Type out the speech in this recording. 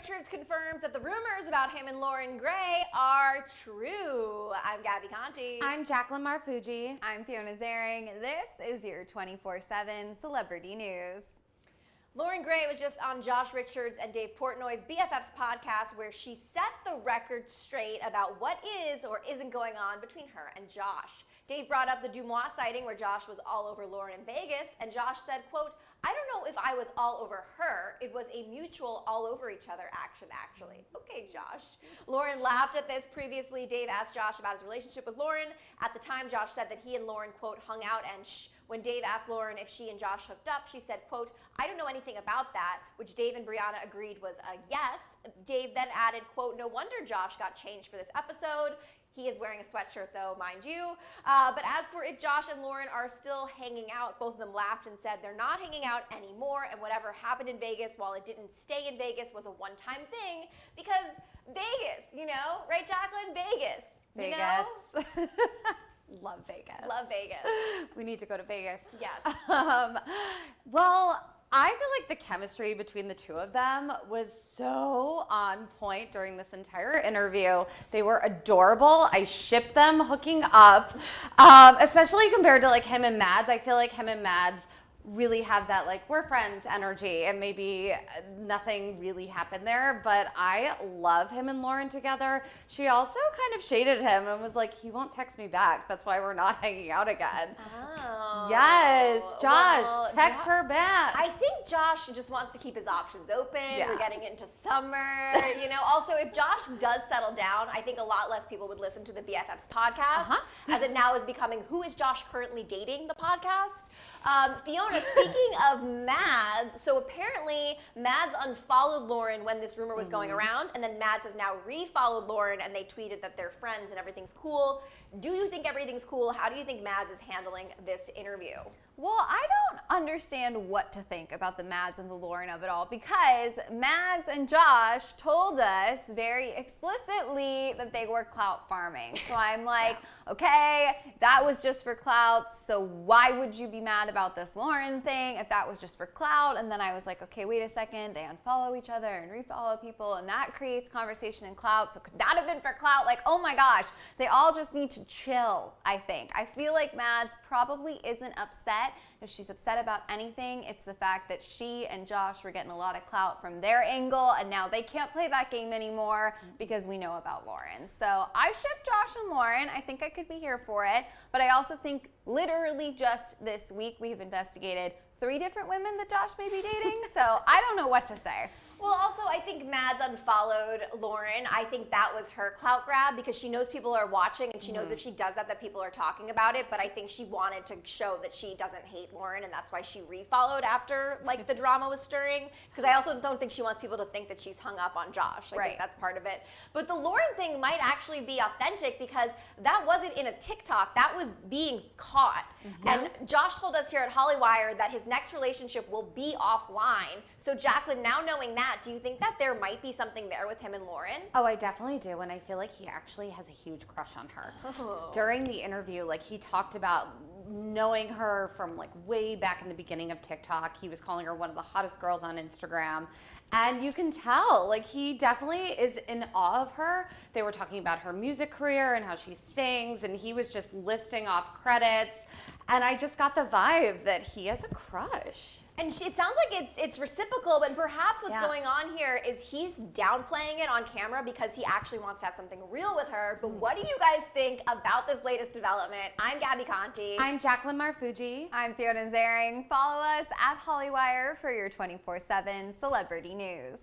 Richards confirms that the rumors about him and Loren Gray are true. I'm Gabby Conti. I'm Jacqueline Marfuji. I'm Fiona Zaring. This is your 24/7 celebrity news. Loren Gray was just on Josh Richards and Dave Portnoy's BFFS podcast where she set the record straight about what is or isn't going on between her and Josh. Dave brought up the Deux Moi sighting where Josh was all over Loren in Vegas, and Josh said, quote, "I don't know if I was all over her. It was a mutual all over each other action, actually." Okay, Josh. Loren laughed at this. Previously, Dave asked Josh about his relationship with Loren. At the time, Josh said that he and Loren, quote, hung out and When Dave asked Loren if she and Josh hooked up, she said, quote, "I don't know anything about that," which Dave and Brianna agreed was a yes. Dave then added, quote, "No wonder Josh got changed for this episode." He is wearing a sweatshirt, though, mind you. But as for if Josh and Loren are still hanging out, both of them laughed and said they're not hanging out anymore, and whatever happened in Vegas, while it didn't stay in Vegas, was a one-time thing, because Vegas, you know? Right, Jacqueline? Vegas. You know? Vegas. Love Vegas. Love Vegas. We need to go to Vegas. Yes. Well, I feel like the chemistry between the two of them was so on point during this entire interview. They were adorable. I shipped them hooking up, especially compared to like him and Mads. I feel like him and Mads really have that like we're friends energy, and maybe nothing really happened there, but I love him and Loren together. She also kind of shaded him and was like, he won't text me back, that's why we're not hanging out again. Oh. Yes, Josh, well, text her back. I think Josh just wants to keep his options open. Yeah. We're getting into summer, you know. Also, if Josh does settle down, I think a lot less people would listen to the BFFs podcast, as it now is becoming Who is Josh Currently Dating, the podcast. Fiona, speaking of Mads, so apparently Mads unfollowed Loren when this rumor was going around, and then Mads has now refollowed Loren, and they tweeted that they're friends and everything's cool. Do you think everything's cool? How do you think Mads is handling this interview? Well, I don't understand what to think about the Mads and the Loren of it all, because Mads and Josh told us very explicitly that they were clout farming. So I'm like, okay, that was just for clout, so why would you be mad about this Loren thing if that was just for clout? And then I was like, okay, wait a second, they unfollow each other and refollow people, and that creates conversation and clout, so could that have been for clout? Like, oh my gosh, they all just need to chill, I think. I feel like Mads probably isn't upset. If she's upset about anything, it's the fact that she and Josh were getting a lot of clout from their angle, and now they can't play that game anymore because we know about Loren. So I ship Josh and Loren. I think I could be here for it, but I also think literally just this week we have investigated 3 different women that Josh may be dating, so I don't know what to say. Well, also, I think Mads unfollowed Loren. I think that was her clout grab because she knows people are watching, and she knows if she does that people are talking about it, but I think she wanted to show that she doesn't hate Loren, and that's why she refollowed after, like, the drama was stirring, because I also don't think she wants people to think that she's hung up on Josh. I think that's part of it. But the Loren thing might actually be authentic because that wasn't in a TikTok. That was being caught. And Josh told us here at Hollywire that his next relationship will be offline. So Jacqueline, now knowing that, do you think that there might be something there with him and Loren? Oh, I definitely do, and I feel like he actually has a huge crush on her. During the interview, like he talked about knowing her from like way back in the beginning of TikTok. He was calling her one of the hottest girls on Instagram, and you can tell like he definitely is in awe of her. They were talking about her music career and how she sings, and he was just listing off credits, and I just got the vibe that he has a crush. And it sounds like it's reciprocal, but perhaps what's going on here is he's downplaying it on camera because he actually wants to have something real with her. But what do you guys think about this latest development? I'm Gabby Conti. I'm Jacqueline Marfuji. I'm Fiona Zaring. Follow us at Hollywire for your 24/7 celebrity news.